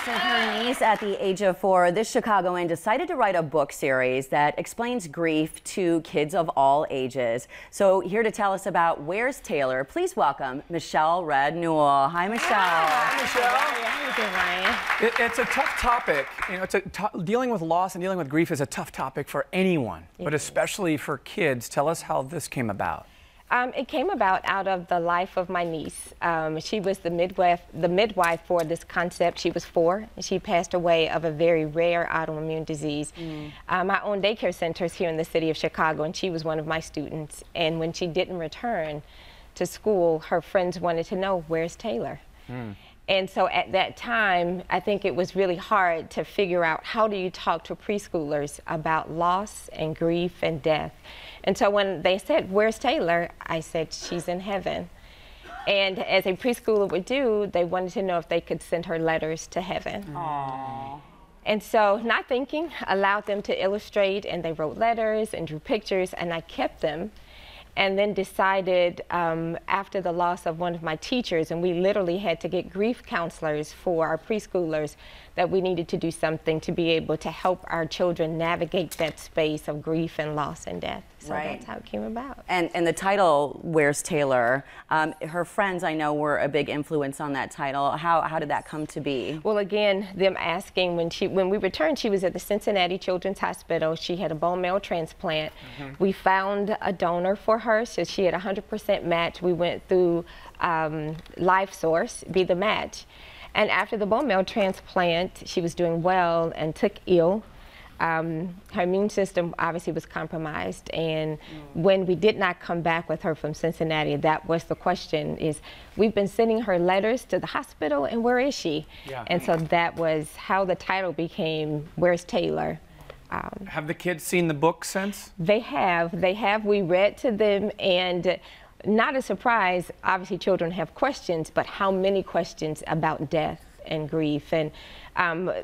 loss of her niece at the age of 4, this Chicagoan decided to write a book series that explains grief to kids of all ages. So here to tell us about Where's Taylor, please welcome Michelle Redd Newell. Hi, Michelle. Hi, Michelle. How you doing, Ryan? It's a tough topic. You know, dealing with loss and dealing with grief is a tough topic for anyone, but especially for kids. Tell us how this came about. It came about out of the life of my niece. She was the midwife for this concept. She was 4, and she passed away of a very rare autoimmune disease. I own daycare centers here in the city of Chicago, and she was one of my students. And when she didn't return to school, her friends wanted to know, where's Taylor? And so at that time, I think it was really hard to figure out, how do you talk to preschoolers about loss and grief and death? And so when they said, where's Taylor? I said, she's in heaven. And as a preschooler would do, they wanted to know if they could send her letters to heaven. Aww. And so, not thinking, allowed them to illustrate, and they wrote letters and drew pictures, and I kept them. And then decided after the loss of one of my teachers, and we literally had to get grief counselors for our preschoolers, that we needed to do something to be able to help our children navigate that space of grief and loss and death. So that's how it came about. And the title, Where's Taylor? Her friends, I know, were a big influence on that title. How did that come to be? Well, again, them asking, when we returned, she was at the Cincinnati Children's Hospital. She had a bone marrow transplant. We found a donor for her, so she had 100% match. We went through Life Source, be the match. And after the bone marrow transplant, she was doing well and took ill. Her immune system obviously was compromised, and when we did not come back with her from Cincinnati, that was the question, is we've been sending her letters to the hospital, and where is she? And so that was how the title became, Where's Taylor? Have the kids seen the book since? They have. We read to them, and not a surprise, obviously children have questions, but how many questions about death and grief. And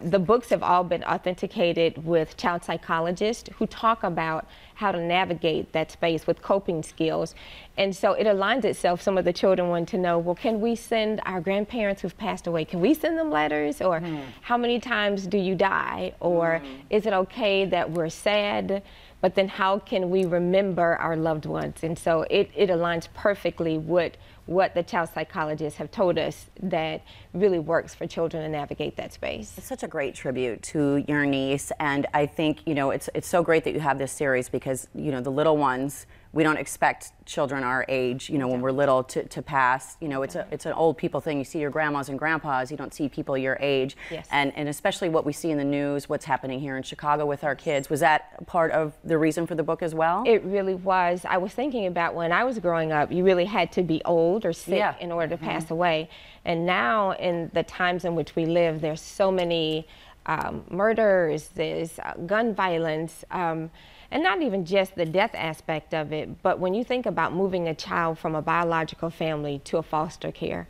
the books have all been authenticated with child psychologists who talk about how to navigate that space with coping skills. And so it aligns itself. Some of the children want to know, well, can we send our grandparents who've passed away, can we send them letters? Or how many times do you die? Or is it okay that we're sad, but then how can we remember our loved ones? And so it aligns perfectly with what the child psychologists have told us that really works for children to navigate that space. It's such a great tribute to your niece, and I think, you know, it's so great that you have this series because, you know, the little ones, we don't expect children our age, you know, when we're little to pass. You know, it's an old people thing. You see your grandmas and grandpas, you don't see people your age. And especially what we see in the news, what's happening here in Chicago with our kids. Was that part of the reason for the book as well? It really was. I was thinking about when I was growing up, you really had to be old or sick in order to pass away. And now in the times in which we live, there's so many murders, there's gun violence, and not even just the death aspect of it, but when you think about moving a child from a biological family to a foster care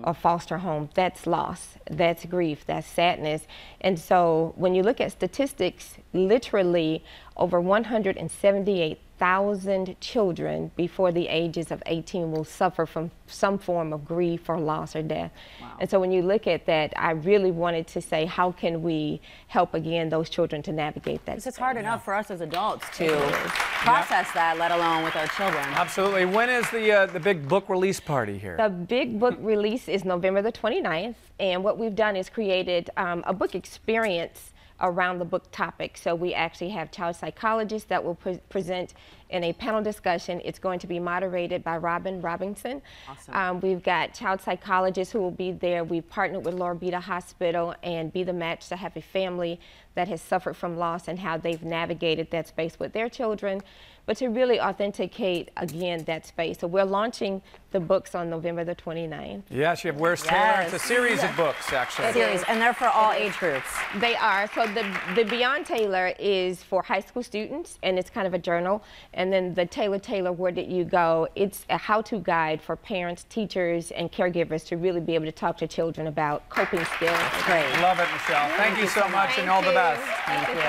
or foster home, that's loss, that's grief, that's sadness. And so when you look at statistics, literally over 178,000 children before the ages of 18 will suffer from some form of grief or loss or death. And so when you look at that, I really wanted to say, how can we help, again, those children to navigate that? It's hard enough for us as adults to process that, let alone with our children. Absolutely. When is the big book release party here? The big book release is November the 29th, and what we've done is created a book experience around the book topic. So we actually have child psychologists that will present in a panel discussion. It's going to be moderated by Robin Robinson. Awesome. We've got child psychologists who will be there. We've partnered with Laura Beta Hospital and Be the Match to have a family that has suffered from loss and how they've navigated that space with their children, but to really authenticate, again, that space. So we're launching the books on November the 29th. Yes, you have Where's Taylor? It's a series of books, actually. And they're for all age groups. They are. So the Beyond Taylor is for high school students, and it's kind of a journal. And then the Taylor, Where Did You Go? It's a how-to guide for parents, teachers, and caregivers to really be able to talk to children about coping skills. Great. Love it, Michelle. Thank you so much, and all the best. Thank you.